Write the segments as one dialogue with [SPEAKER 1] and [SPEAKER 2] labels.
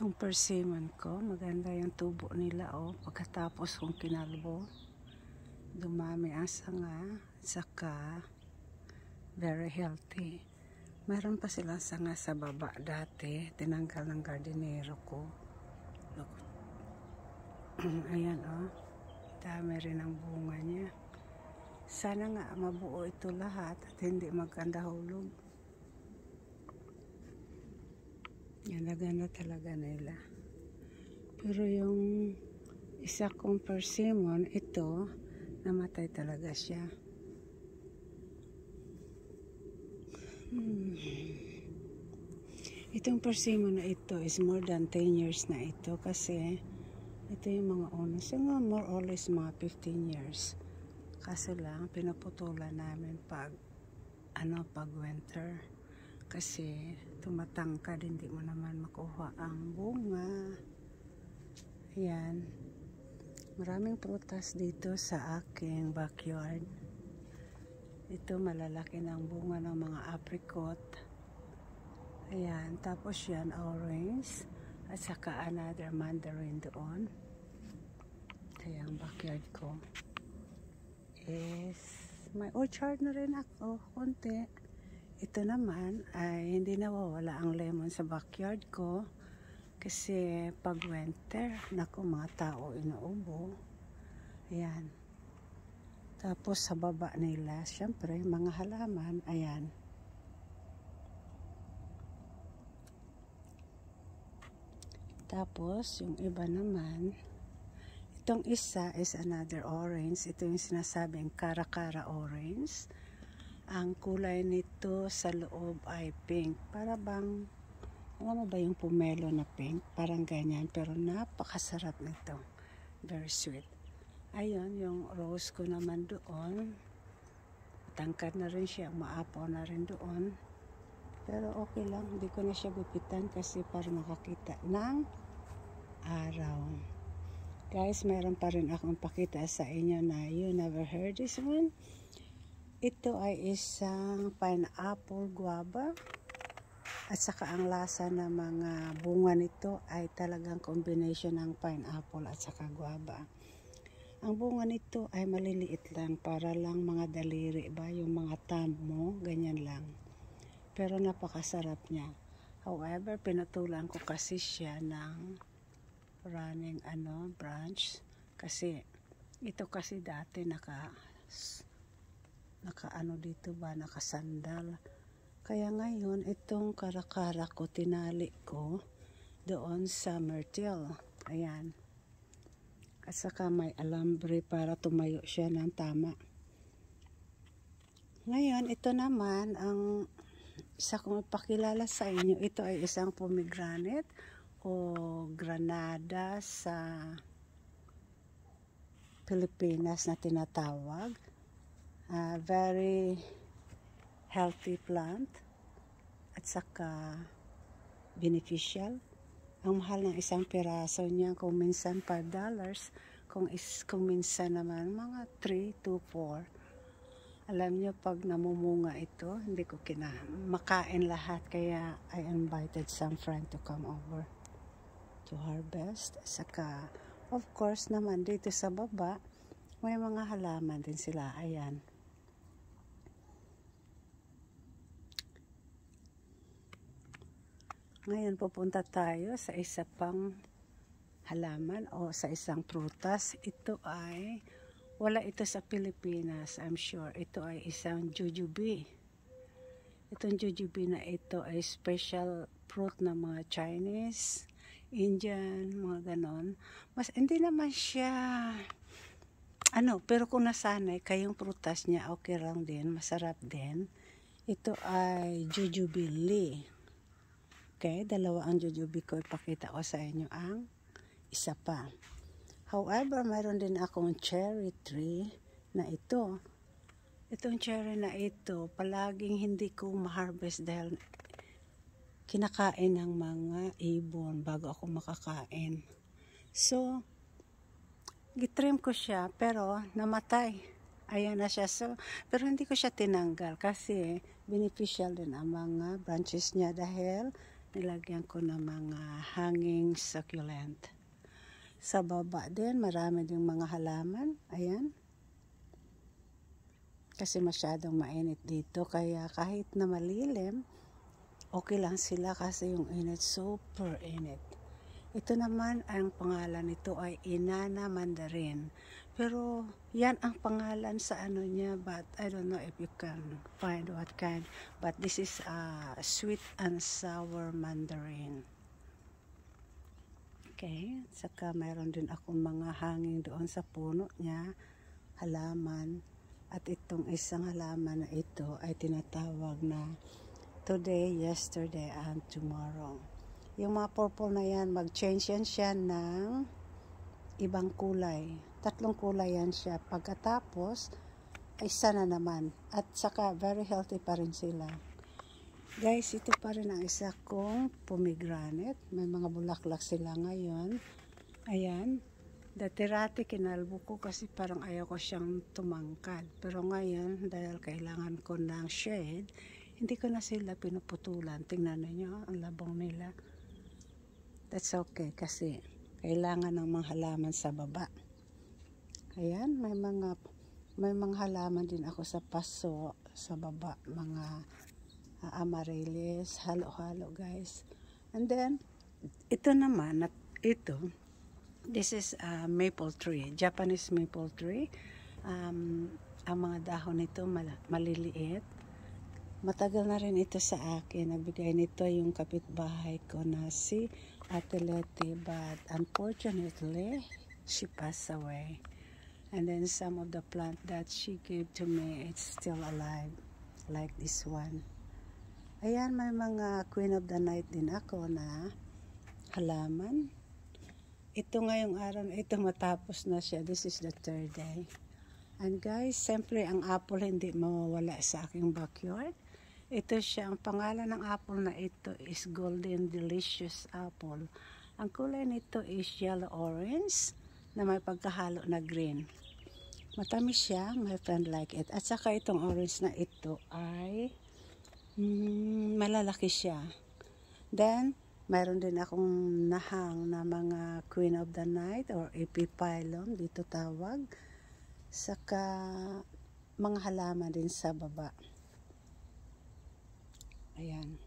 [SPEAKER 1] Itong persimmon ko, maganda yung tubo nila pagkatapos kong kinalbo. Dumami ang sanga, saka very healthy. Meron pa silang sanga sa baba dati, tinanggal ng gardenero ko. Look. Ayan dami rin ang bunga niya. Sana nga mabuo ito lahat at hindi magkandahulog. Ganda-ganda talaga nila. Pero yung isa kong persimmon, ito, namatay talaga siya. Itong persimmon na ito is more than 10 years na ito kasi ito yung mga owners. Yung more or less mga 15 years. Kaso lang, pinaputulan namin pag winter. Kasi tumatangkad, hindi mo naman makuha ang bunga. Ayan. Maraming prutas dito sa aking backyard. Ito malalaki ng bunga ng mga apricot. Ayan. Tapos yan, orange. At saka another mandarin doon. Kaya ang backyard ko is may orchard na rin ako. Konti. Ito naman ay hindi nawawala ang lemon sa backyard ko kasi pag winter, naku, mga tao inuubo. Ayan. Tapos sa baba nila, syempre, mga halaman, ayan. Tapos, yung iba naman, itong isa is another orange. Ito yung sinasabing kara-kara orange. Ang kulay nito sa loob ay pink. Para bang, alam mo ba yung pomelo na pink? Parang ganyan, pero napakasarap nito. Very sweet. Ayun, yung rose ko naman doon. Tangkad na rin siya, maapaw na rin doon. Pero okay lang, hindi ko na siya gupitan kasi para makakita ng araw. Guys, mayroon pa rin akong pakita sa inyo na you never heard this one. Ito ay isang pineapple guava. At saka ang lasa ng mga bunga nito ay talagang combination ng pineapple at saka guava. Ang bunga nito ay maliliit lang, para lang mga daliri ba, yung mga thumb mo, ganyan lang. Pero napakasarap niya. However, pinutulan ko kasi siya ng running branch. Kasi ito kasi dati nakasandal. Kaya ngayon, itong karakara ko, tinali ko doon sa myrtle. Ayan. At saka may alambre para tumayo siya ng tama. Ngayon, ito naman, ang isa kong ipakilala sa inyo, ito ay isang pomegranate o granada sa Pilipinas na tinatawag. Very healthy plant at saka beneficial. Ang mahal ng isang piraso niya, kung minsan $5, kung minsan naman mga 3 to 4. Alam niyo, pag namumunga ito, hindi ko makain lahat, kaya I invited some friend to come over to harvest. Saka of course naman dito sa baba may mga halaman din sila. Ayan. Ngayon pupunta tayo sa isa pang halaman o sa isang prutas. Ito ay wala ito sa Pilipinas, I'm sure. Ito ay isang jujube. Itong jujube na ito ay special fruit ng mga Chinese, Indian, mga ganon. Hindi naman siya pero kung nasanay kayong prutas niya, okay lang din, masarap din. Ito ay jujube lee. Okay, dalawa ang jujube ko. Ipakita ko sa inyo ang isa pa. However, mayroon din akong cherry tree na ito. Itong cherry na ito, palaging hindi ko ma-harvest dahil kinakain ng mga ibon bago ako makakain. So, gitrim ko siya pero namatay. Ayan na siya. So, pero hindi ko siya tinanggal kasi beneficial din ang mga branches niya dahil nilagyan ko ng mga hanging succulent. Sa baba din, marami ding mga halaman. Ayan. Kasi masyadong mainit dito, kaya kahit na malilim, okay lang sila kasi yung init, super init. Ito naman, ang pangalan nito ay Inanna Mandarin. Pero yan ang pangalan sa ano niya, but I don't know if you can find what kind. But this is a sweet and sour mandarin. Okay, saka mayroon din akong mga hanging doon sa puno niya, halaman. At itong isang halaman na ito ay tinatawag na today, yesterday, and tomorrow. Yung mga purple na yan, mag-change yan siya ng ibang kulay. 3 kulay yan siya. Pagkatapos, isa na naman. At saka, very healthy pa rin sila. Guys, ito pa rin ang isa kong pomegranate. May mga bulaklak sila ngayon. Ayan. Dati-rati kinalbo ko kasi parang ayaw ko siyang tumangkad. Pero ngayon, dahil kailangan ko ng shade, hindi ko na sila pinuputulan. Tingnan niyo ang labong nila. That's okay kasi kailangan ng mga halaman sa baba. Ayan, may mga halaman din ako sa paso sa baba, mga amaryllis, halo-halo guys. And then ito naman, this is a maple tree, Japanese maple tree. Ang mga dahon nito maliliit. Matagal na rin ito sa akin. Nabigay nito yung kapitbahay ko na si Ate Letty, but unfortunately, she passed away. And then some of the plant that she gave to me, it's still alive, like this one. Ayan, may mga Queen of the Night din ako na halaman. Ito ngayong araw, ito matapos na siya. This is the 3rd day. And guys, siyempre ang apple hindi mawawala sa aking backyard. Ito siya, ang pangalan ng apple na ito is Golden Delicious Apple. Ang kulay nito is yellow orange na may pagkahalo na green. Matamis siya, my friend like it. At saka itong orange na ito ay malalaki siya. Then, mayroon din akong nahang na mga Queen of the Night or Epiphyllum, dito tawag. Saka mga halaman din sa baba. Ayan.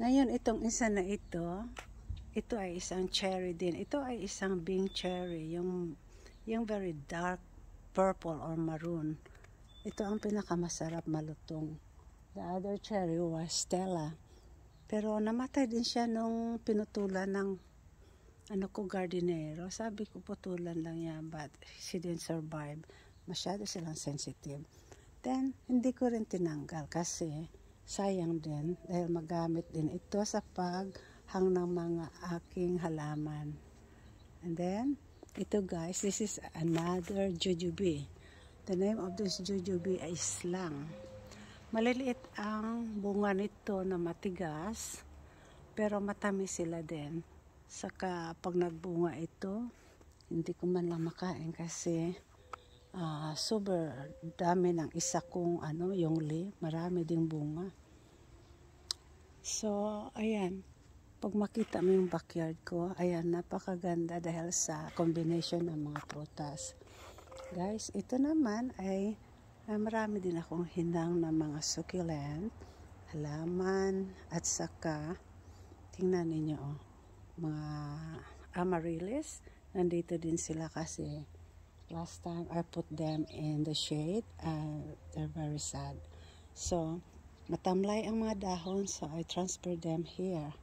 [SPEAKER 1] Ngayon, itong isa na ito ay isang cherry din. Ito ay isang Bing cherry, yung very dark purple or maroon. Ito ang pinakamasarap malutong. The other cherry was Stella. Pero namatay din siya nung pinutulan ng gardenero. Sabi ko putulan lang yan, but she didn't survive. Masyado silang sensitive. Then, hindi ko rin tinanggal kasi sayang din dahil magamit din ito sa paghang ng mga aking halaman. And then, ito guys, this is another jujube. The name of this jujube is slang. Maliliit ang bunga nito na matigas, pero matamis sila din. Saka pag nagbunga ito, hindi ko man lang makain kasi super dami ng isa kong yung leaf, marami ding bunga. So, ayan. Pag makita mo yung backyard ko, ayan, napakaganda dahil sa combination ng mga prutas. Guys, ito naman ay marami din akong hinang na mga succulent, halaman, at saka, tingnan ninyo, mga amaryllis. Nandito din sila kasi last time I put them in the shade and they're very sad. So, matamlay ang mga dahon, so I transfer them here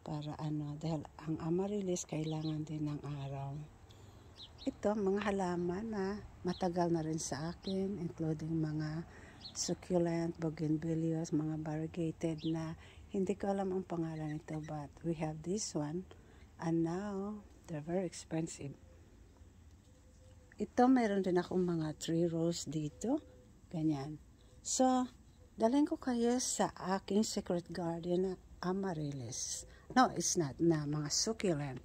[SPEAKER 1] para dahil ang amaryllis kailangan din ng araw. Ito, mga halaman na matagal na rin sa akin, including mga succulent, bougainvilleas, mga variegated na hindi ko alam ang pangalan nito, but we have this one and now they're very expensive. Ito, mayroon din akong mga 3 rows dito. Ganyan. So, dalhin ko kayo sa aking secret garden na amaryllis. No, it's not. Na mga succulent.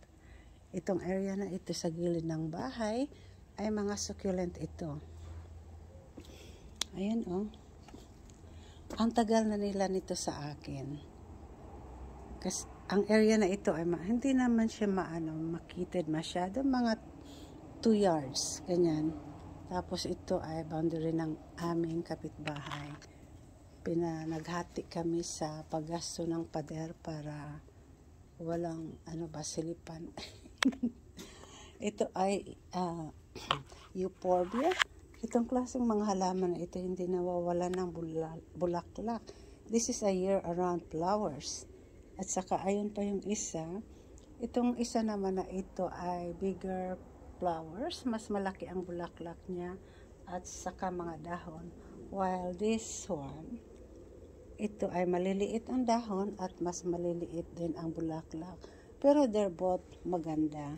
[SPEAKER 1] Itong area na ito sa gilid ng bahay ay mga succulent ito. Ayan ang tagal na nila nito sa akin. Kasi ang area na ito ay hindi naman siya makitid masyado, mga 2 yards, ganyan. Tapos ito ay boundary ng aming kapitbahay. Naghati kami sa paggasto ng pader para walang silipan. Ito ay euphorbia. Itong klaseng mga halaman na ito hindi nawawala ng bulaklak. This is a year-round flowers. At saka ayun pa yung isa. Itong isa naman na ito ay bigger flowers. Mas malaki ang bulaklak niya at saka mga dahon. While this one, ito ay maliliit ang dahon at mas maliliit din ang bulaklak. Pero they're both maganda.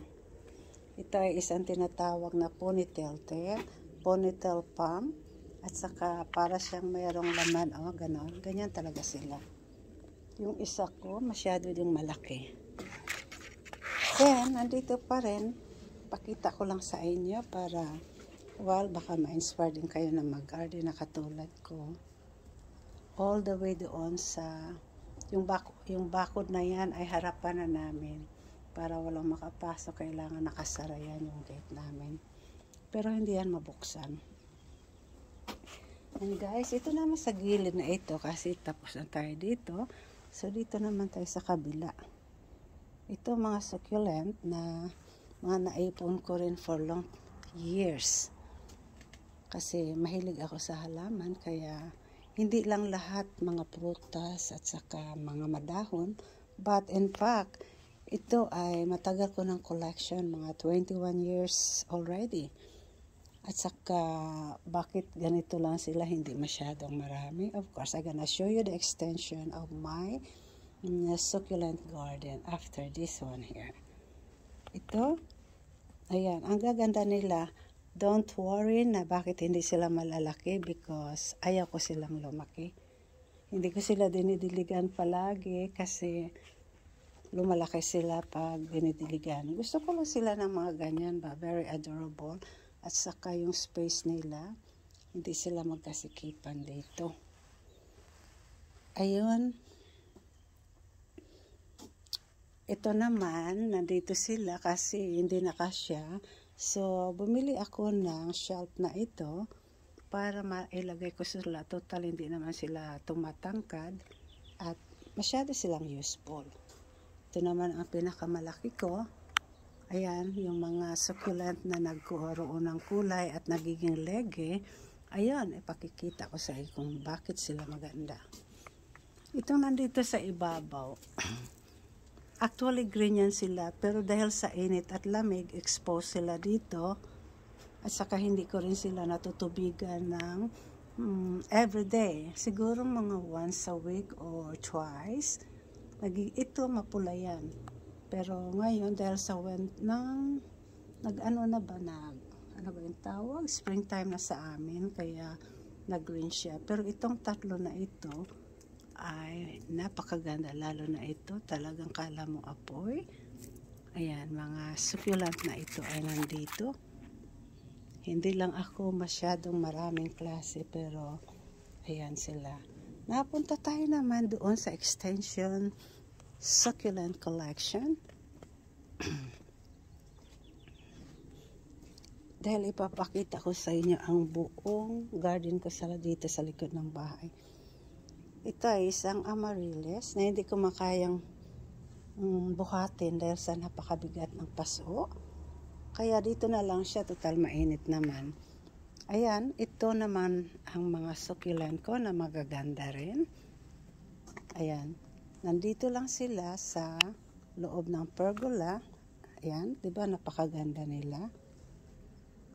[SPEAKER 1] Ito ay isang tinatawag na ponytail palm, at saka para siyang mayroong laman, ganon. Ganyan talaga sila. Yung isa ko, masyado ding malaki. Then, nandito pa rin, pakita ko lang sa inyo para, baka ma-inspire din kayo na mag-garden na katulad ko. All the way doon sa, yung bakod na yan ay harapan na namin. Para walang makapasok, kailangan nakasara yan yung gate namin. Pero hindi yan mabuksan. And guys, ito naman sa gilid na ito, kasi tapos na tayo dito. So dito naman tayo sa kabila. Ito mga succulent na mga naipon ko rin for long years. Kasi mahilig ako sa halaman, kaya hindi lang lahat mga prutas at saka mga madahon. But in fact, ito ay matagal ko ng collection, mga 21 years already. At saka, bakit ganito lang sila, hindi masyadong marami? Of course, I'm gonna show you the extension of my succulent garden after this one here. Ito, ayan, ang gaganda nila. Don't worry na bakit hindi sila malalaki because ayaw ko silang lumaki. Hindi ko sila dinidiligan palagi kasi lumalaki sila pag dinidiligan. Gusto ko lang sila ng mga ganyan ba, very adorable. At saka yung space nila, hindi sila magkasikipan dito. Ayun. Ito naman, nandito sila kasi hindi nakasya. So, bumili ako ng shelf na ito para mailagay ko sila. Total, hindi naman sila tumatangkad at masyado silang useful. Ito naman ang pinakamalaki ko. Ayan, yung mga succulent na nagkaroon ng kulay at nagiging lege. Ayan, ipakikita ko sa iyo kung bakit sila maganda. Itong nandito sa ibabaw. Actually, green yan sila. Pero dahil sa init at lamig, exposed sila dito. At saka hindi ko rin sila natutubigan ng everyday. Siguro mga once a week or twice. Ito mapula yan. Pero ngayon dahil sa yung tawag? Springtime na sa amin, kaya nag-green siya. Pero itong tatlo na ito ay napakaganda, lalo na ito, talagang kala mo apoy. Ayan, mga succulent na ito ay nandito. Hindi lang ako masyadong maraming klase, pero ayan sila. Napunta tayo naman doon sa extension succulent collection. Dahil ipapakita ko sa inyo ang buong garden ko dito sa likod ng bahay. Ito ay isang amaryllis na hindi ko makayang buhatin dahil sa napakabigat ng paso. Kaya dito na lang siya, total mainit naman. Ayan, ito naman ang mga succulent ko na magaganda rin. Ayan, nandito lang sila sa loob ng pergola. Ayan, diba napakaganda nila.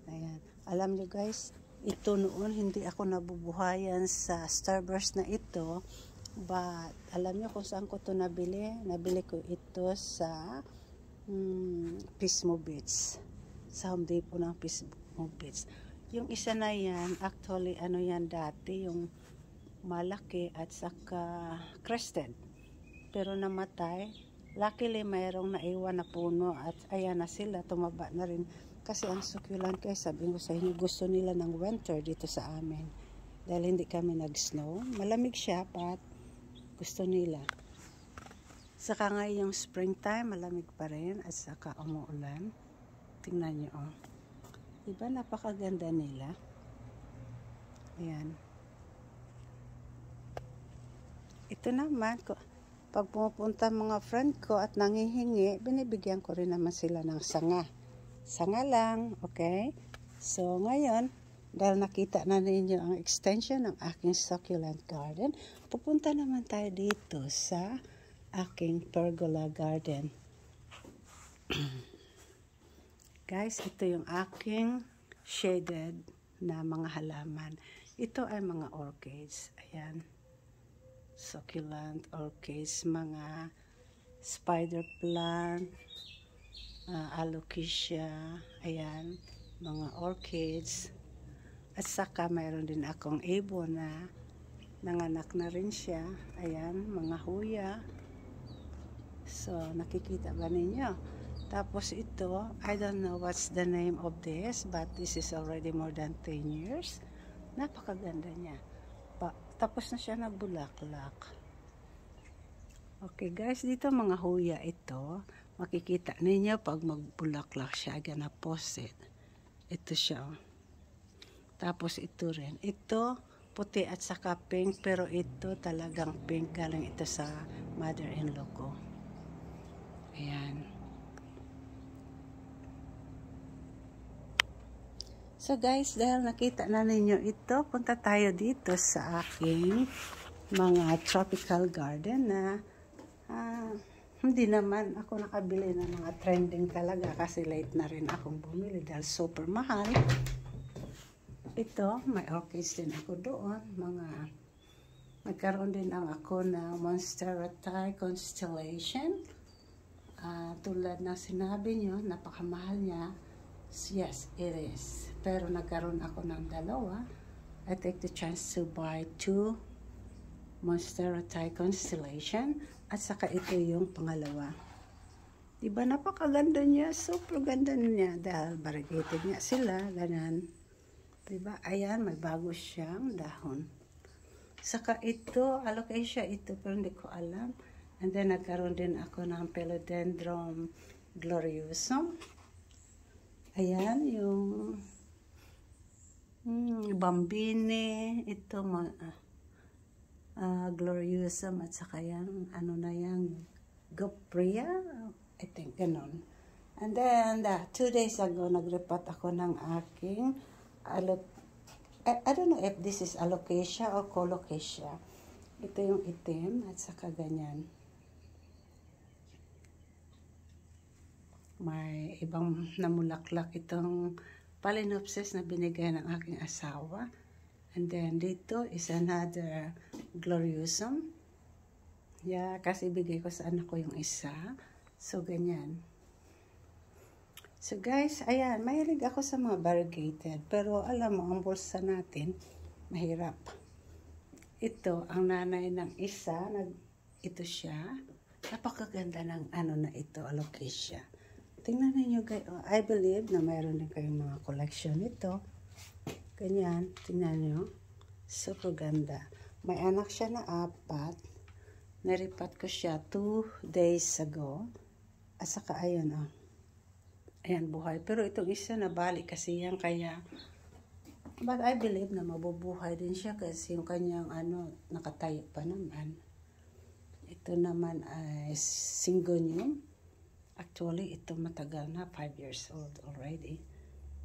[SPEAKER 1] Ayan, alam nyo guys, ito noon hindi ako nabubuhayan sa Starburst na ito. But alam nyo kung saan ko ito nabili? Nabili ko ito sa Pismo Beach. Sa Home Depot ng Pismo Beach. Yung isa na yan, actually ano yan dati, yung malaki at saka crested. Pero namatay. Luckily mayroong naiwan na puno at ayan na sila, tumaba na rin. Kasi ang succulent guys, sabihin ko sa inyo, gusto nila ng winter dito sa amin. dahil hindi kami nag-snow. Malamig siya, but gusto nila. Saka ngayong springtime, malamig pa rin at saka umuulan. Tingnan nyo, oh. Diba napakaganda nila? Ayan. Ito naman, pag pumupunta mga friend ko at nangihingi, binibigyan ko rin naman sila ng sanga. Sanga lang, okay? So, ngayon, dahil nakita na ninyo ang extension ng aking succulent garden, pupunta naman tayo dito sa aking pergola garden. Guys, ito yung aking shaded na mga halaman. Ito ay mga orchids. Ayan. Succulent orchids, mga spider plant, alocasia, ayan, mga orchids. At saka mayroon din akong ibon na nanganak na rin siya. Ayan, mga huya. So, nakikita ba ninyo? Tapos ito, I don't know what's the name of this, but this is already more than 10 years. Napakaganda niya. Tapos na siya nagbulaklak. Okay guys, dito mga huya ito. Makikita ninyo pag magbulaklak siya, gonna post it. Ito siya. Tapos ito rin. Ito, puti at saka pink, pero ito talagang pink. Galing ito sa mother-in-law ko. Ayan. So guys, dahil nakita na ninyo ito, punta tayo dito sa aking mga tropical garden na hindi naman ako nakabili ng mga trending talaga kasi late na rin akong bumili dahil super mahal. Ito, may orchids din ako doon. Nagkaroon din ako na Monstera Constellation. Tulad na sinabi nyo, napakamahal niya. Yes, it is. Pero nagkaroon ako ng dalawa. I take the chance to buy 2 Monstera Constellation. At saka ito yung pangalawa. Diba napakaganda niya? Super ganda niya. Dahil variegated niya sila. Ganyan. Diba? Ayan, may bago siyang dahon. Saka ito, alocasia ito, pero hindi ko alam. And then, nagkaroon din ako ng Philodendron gloriosum. Ayan, yung bambine, ito, gloriosum, at saka yan, ano na yan, Gopria, I think, ganon. And then, 2 days ago, nagrepat ako ng aking, I don't know if this is alocasia or colocasia. Ito yung itim, at saka ganyan. May ibang namulaklak itong Phalaenopsis na binigay ng aking asawa. And then dito is another gloriosum. Yeah, kasi bigay ko sa anak ko yung isa. So, ganyan. So, guys, ayan, mahilig ako sa mga variegated. Pero, alam mo, ang bulsa natin, mahirap. Ito, ang nanay ng isa, ito siya. Napakaganda ng ano na ito, alocasia. Tingnan ninyo guys, I believe na mayroon din kayong mga collection nito. Ganyan, tingnan nyo. Super ganda. May anak siya na 4. Naripat ko siya 2 days ago. At saka ayun, oh. Ayan, buhay. Pero itong isa nabalik kasi yan, kaya but I believe na mabubuhay din siya kasi yung kanyang ano, nakatayo pa naman. Ito naman ay Syngonium. Actually, ito matagal na, 5 years old already.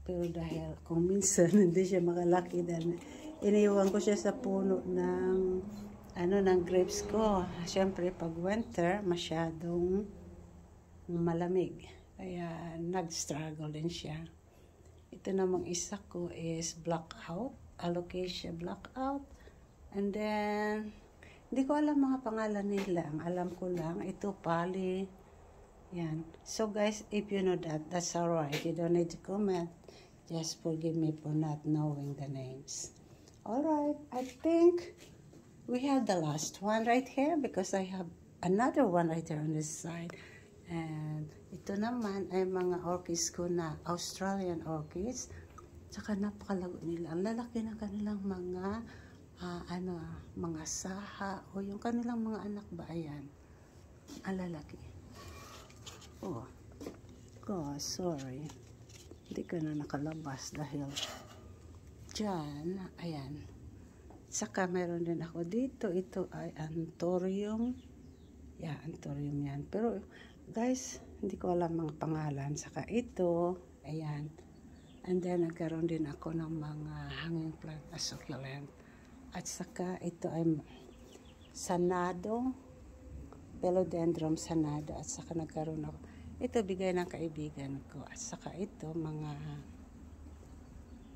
[SPEAKER 1] Pero dahil kung minsan hindi siya makalaki dahil iniwan ko siya sa puno ng grapes ko. Siyempre, pag winter, masyadong malamig. Kaya nag-struggle din siya. Ito namang isa ko is blackout, alocasia blackout. And then, hindi ko alam mga pangalan nila. Ang alam ko lang, ito pali. Yan. So guys, if you know that, that's alright. You don't need to comment. Just forgive me for not knowing the names. Alright, I think we have the last one right here because I have another one right there on this side. And ito naman ay mga orchids ko na Australian orchids. Tsaka napakalago nila. Ang lalaki ng kanilang mga mga saha o yung kanilang mga anak ba, ayan, ang lalaki. Oh, sorry, hindi ko na nakalabas dahil dyan, ayan. Saka meron din ako dito, ito ay anthurium. Yeah, anthurium yan. Pero guys, hindi ko alam mga pangalan. Saka ito, ayan. And then nagkaroon din ako ng mga hanging plant na succulent. At saka ito ay sanado, Philodendron sanado. At saka nagkaroon ako, ito bigay ng kaibigan ko. At saka ito mga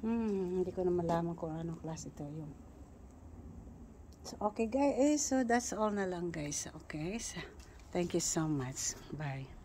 [SPEAKER 1] hindi ko na malaman kung anong klase ito yung. So okay guys, so that's all na lang guys. Okay, so thank you so much. Bye.